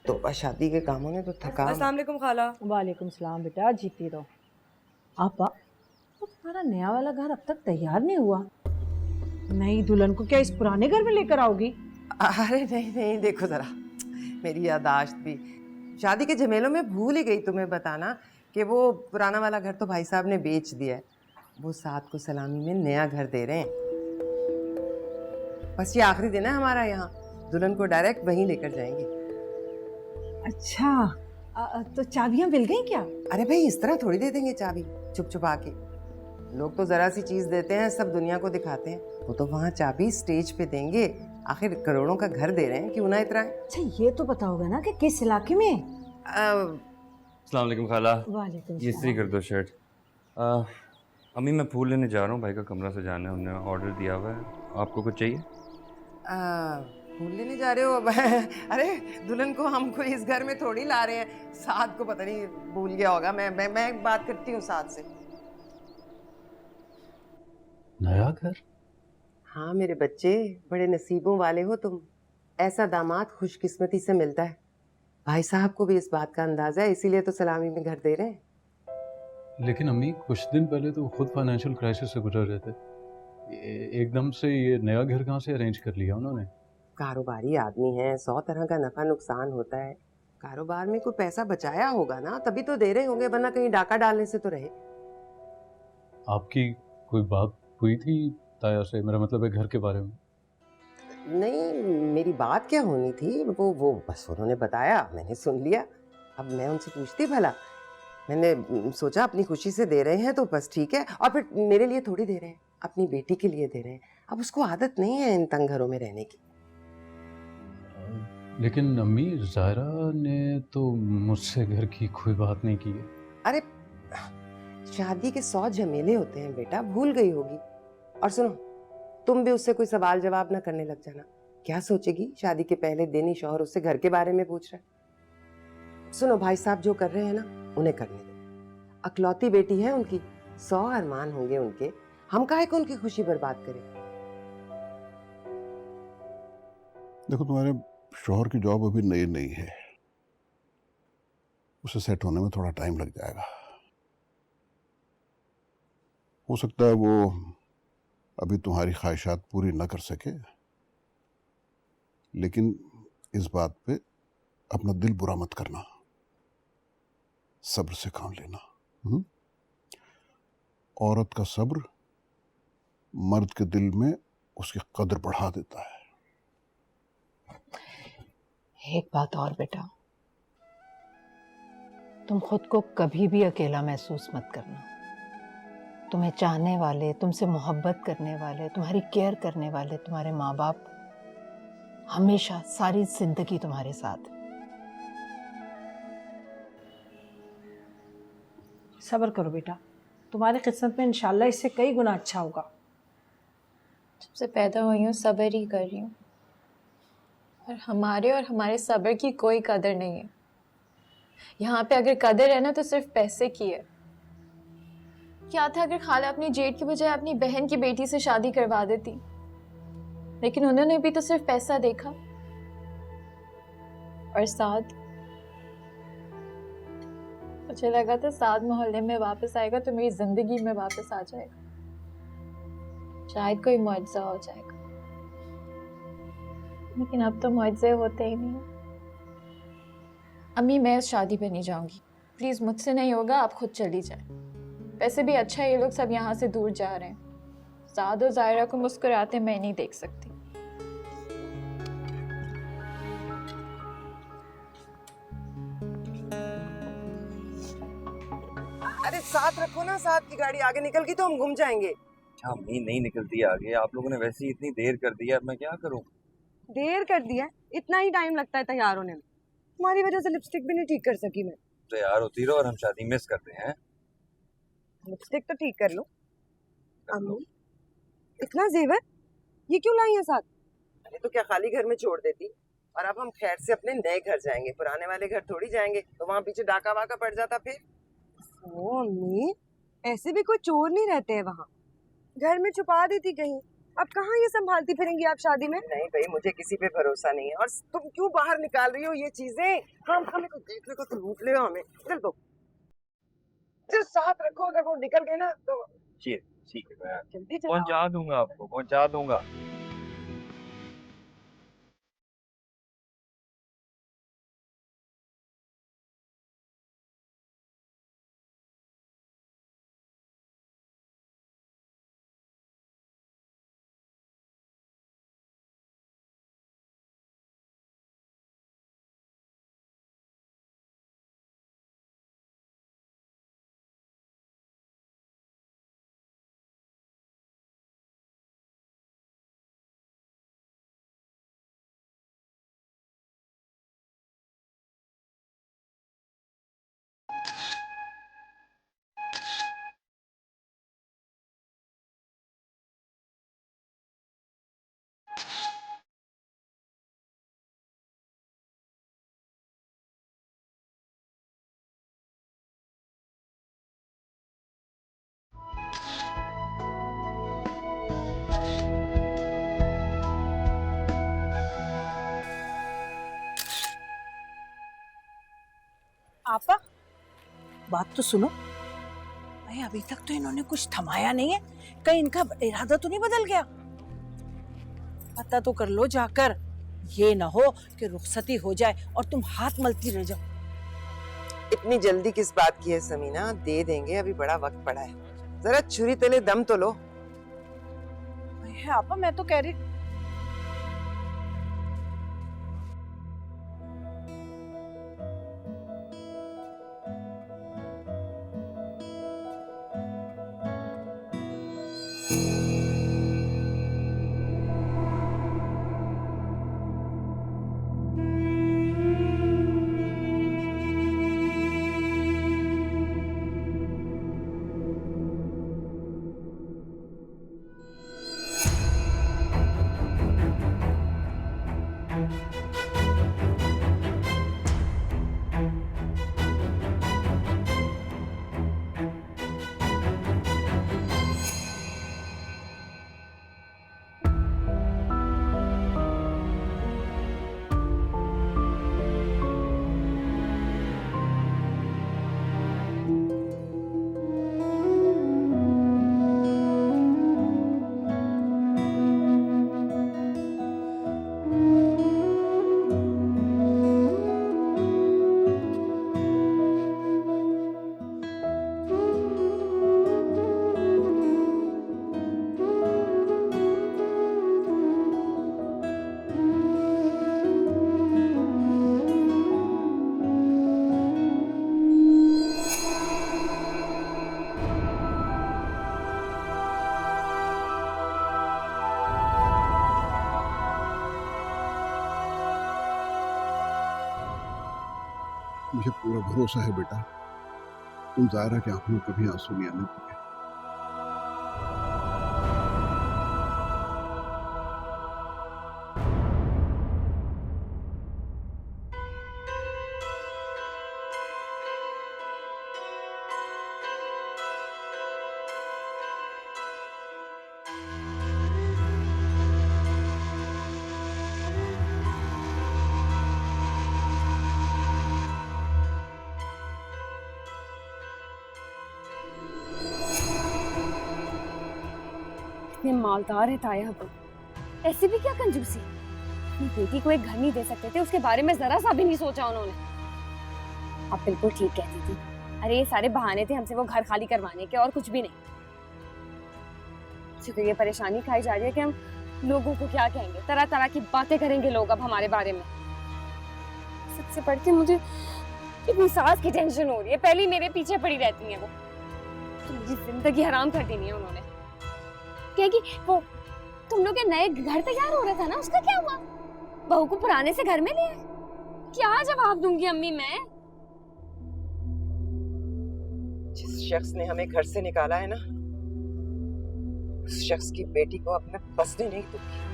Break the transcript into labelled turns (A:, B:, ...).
A: तो बस शादी के कामों में तो थका।
B: अस्सलाम वालेकुम खाला।
C: वालेकुम सलाम बेटा, जीती रहो। आपा, तो तुम्हारा नया वाला घर अब तक तैयार नहीं हुआ? नई दुल्हन को क्या इस पुराने घर में लेकर आओगी?
A: अरे नहीं नहीं, देखो जरा मेरी यादाश्त भी शादी के झमेलों में भूल ही गई तुम्हें बताना कि वो पुराना वाला घर तो भाई साहब ने बेच दिया है। वो साथ को सलामी में नया घर दे रहे हैं। बस ये आखिरी दिन है हमारा यहाँ, दुल्हन को डायरेक्ट वहीं लेकर जाएंगे।
C: अच्छा, तो चाबियां मिल गई क्या?
A: अरे भाई इस तरह थोड़ी दे देंगे चाबी छुप छुपा के। लोग तो जरा सी चीज देते हैं, सब दुनिया को दिखाते हैं। वो तो वहाँ चाबी स्टेज पे देंगे। आखिर करोड़ों का घर दे रहे हैं, क्यों ना इतराएं।
C: अच्छा, ये तो बताओगे ना कि किस इलाके में?
D: अस्सलाम वालेकुम खाला।
C: वालेकुम
D: ये इस्त्री कर दो शर्ट। अम्मी मैं फूल लेने जा रहा हूँ, भाई का कमरा सजाना है, उन्होंने ऑर्डर दिया हुआ है। आपको कुछ चाहिए?
A: फूल लेने जा रहे हो? अरे दुल्हन को हम कोई इस घर में थोड़ी ला रहे हैं। साथ को पता नहीं भूल गया होगा। मैं बात करती हूँ साथ से।
E: नया घर?
A: हाँ मेरे बच्चे, बड़े नसीबों वाले हो तुम। ऐसा दामाद खुशकिस्मती से मिलता है। भाई साहब को भी इस बात का अंदाजा है, इसीलिए तो सलामी में घर दे रहे हैं।
E: लेकिन अम्मी कुछ दिन पहले तो खुद फाइनेंशियल क्राइसिस से गुजर रहे थे। एकदम से ये नया घर कहाँ से अरेंज कर लिया उन्होंने?
A: कारोबारी आदमी है, 100 तरह का नफा नुकसान होता है। कारोबार में कोई पैसा बचाया होगा ना, तभी तो दे रहे होंगे, वरना कहीं डाका डालने से तो रहे।
E: आपकी कोई बात हुई थी ताया से? मेरा मतलब है घर के बारे में।
A: नहीं, मेरी बात क्या होनी थी, वो बस उन्होंने बताया, मैंने सुन लिया। अब मैं उनसे पूछती भला। मैंने सोचा अपनी खुशी से दे रहे हैं तो बस ठीक है। और फिर मेरे लिए थोड़ी दे रहे हैं, अपनी बेटी के लिए दे रहे हैं। अब उसको आदत नहीं है इन तंग घरों में रहने की।
E: लेकिन अम्मी, जायरा ने तो मुझसे घर की कोई बात नहीं की है।
A: अरे शादी के 100 झमेले होते हैं बेटा, भूल गई होगी। और सुनो, तुम भी उससे कोई सवाल जवाब ना करने लग जाना। क्या सोचेगी, शादी के पहले दिन ही शौहर उससे घर के बारे में पूछ रहा है। सुनो, भाई साहब जो कर रहे हैं ना, उन्हें करने दो। अकलौती बेटी है उनकी, 100 अरमान होंगे उनके। हम काहे को उनकी खुशी बर्बाद करें।
F: देखो, तुम्हारे शौहर की जॉब अभी नई नई है, उसे सेट होने में थोड़ा टाइम लग जाएगा। हो सकता है वो अभी तुम्हारी ख्वाहिशात पूरी न कर सके, लेकिन इस बात पे अपना दिल बुरा मत करना, सब्र से काम लेना। औरत का सब्र मर्द के दिल में उसकी कदर बढ़ा देता है।
C: एक बात और बेटा, तुम खुद को कभी भी अकेला महसूस मत करना। तुम्हें चाहने वाले, तुमसे मोहब्बत करने वाले, तुम्हारी केयर करने वाले तुम्हारे माँ बाप हमेशा सारी जिंदगी तुम्हारे साथ। सब्र करो बेटा, तुम्हारी किस्मत में इंशाल्लाह इससे कई गुना अच्छा होगा।
G: जब से पैदा हुई हूँ सब्र ही कर रही हूँ, और हमारे सब्र की कोई कदर नहीं है। यहाँ पे अगर कदर है ना तो सिर्फ पैसे की है। क्या था अगर खाला अपनी जेठ की बजाय अपनी बहन की बेटी से शादी करवा देती, लेकिन उन्होंने भी तो सिर्फ पैसा देखा। और साथ मुझे लगा था साथ मोहल्ले में वापस आएगा तो मेरी जिंदगी में वापस आ जाएगा, शायद कोई मुआवजा हो जाएगा। लेकिन अब तो मुआवजे होते ही नहीं। अम्मी, मैं इस शादी पे नहीं जाऊंगी, प्लीज मुझसे नहीं होगा, आप खुद चली जाए। वैसे भी अच्छा ये लोग सब यहाँ से दूर जा रहे हैं। साद और जायरा को मुस्कुराते मैं नहीं देख सकती।
A: अरे साथ रखो ना, साथ की गाड़ी आगे निकल गई तो हम घूम जाएंगे।
D: क्या अम्मी नहीं निकलती आगे? आप लोगों ने वैसे ही इतनी देर कर दी है, अब मैं क्या करूं?
B: देर कर दिया, इतना ही टाइम लगता है तैयार होने में। तुम्हारी वजह से लिपस्टिक भी नहीं ठीक कर सकी मैं।
D: तैयार होती रहो और हम शादी मिस करते हैं।
B: लिपस्टिक तो ठीक कर लो। अम्मी, इतना जेवर ये क्यों लाई है साथ?
A: अरे तो क्या खाली घर में छोड़ देती? और अब हम खैर से अपने नए घर जाएंगे, पुराने वाले घर थोड़ी जाएंगे। तो वहां पीछे डाका वाका पड़ जाता फिर।
B: ओ अम्मी, ऐसे भी कोई चोर नहीं रहते हैं वहाँ। घर में छुपा देती कहीं, अब कहाँ ये संभालती फिरेंगी आप शादी में?
A: नहीं भाई, मुझे किसी पे भरोसा नहीं है। और तुम क्यों बाहर निकाल रही हो ये चीजें? हम हमें को देखने को तो लूट ले हमें। चल दो, सिर्फ साथ रखो, अगर वो निकल गए ना तो
D: ठीक है मैं
A: जल्दी चलो।
D: पहुंचा दूंगा, आपको पहुंचा दूंगा।
H: आपा, बात तो सुनो। भाई अभी तक तो इन्होंने कुछ थमाया नहीं है, कहीं इनका इरादा तो नहीं बदल गया? पता तो कर लो जाकर, ये ना हो कि रुखसती हो जाए और तुम हाथ मलती रह जाओ।
A: इतनी जल्दी किस बात की है समीना? दे देंगे, अभी बड़ा वक्त पड़ा है। जरा छुरी तले दम तो लो।
H: आपा मैं तो कह रही,
F: मुझे पूरा भरोसा है बेटा, तुम ज़ाहिरा की आंखों में कभी आंसू नहीं आने देंगे।
B: इतने मालदार है ताया अब, ऐसी भी क्या कंजूसी? अपनी बेटी को एक घर नहीं दे सकते थे, उसके बारे में जरा सा भी नहीं सोचा उन्होंने। आप बिल्कुल ठीक कहती थी। अरे ये सारे बहाने थे हमसे वो घर खाली करवाने के, और कुछ भी नहीं। मुझे तो ये परेशानी खाई जा रही है कि हम लोगों को क्या कहेंगे, तरह तरह की बातें करेंगे लोग अब हमारे बारे में। सबसे बढ़ के मुझे इतनी सास की टेंशन हो रही है, पहले ही मेरे पीछे पड़ी रहती है वो। तो मेरी जिंदगी हराम कर देनी है उन्होंने। कहेगी वो तुम लोग के नए घर तैयार हो रहा था ना, उसका क्या हुआ? बहू को पुराने से घर में ले आए। क्या जवाब दूंगी अम्मी मैं?
A: जिस शख्स ने हमें घर से निकाला है ना, उस शख्स की बेटी को अब मैं बसने नहीं दूंगी।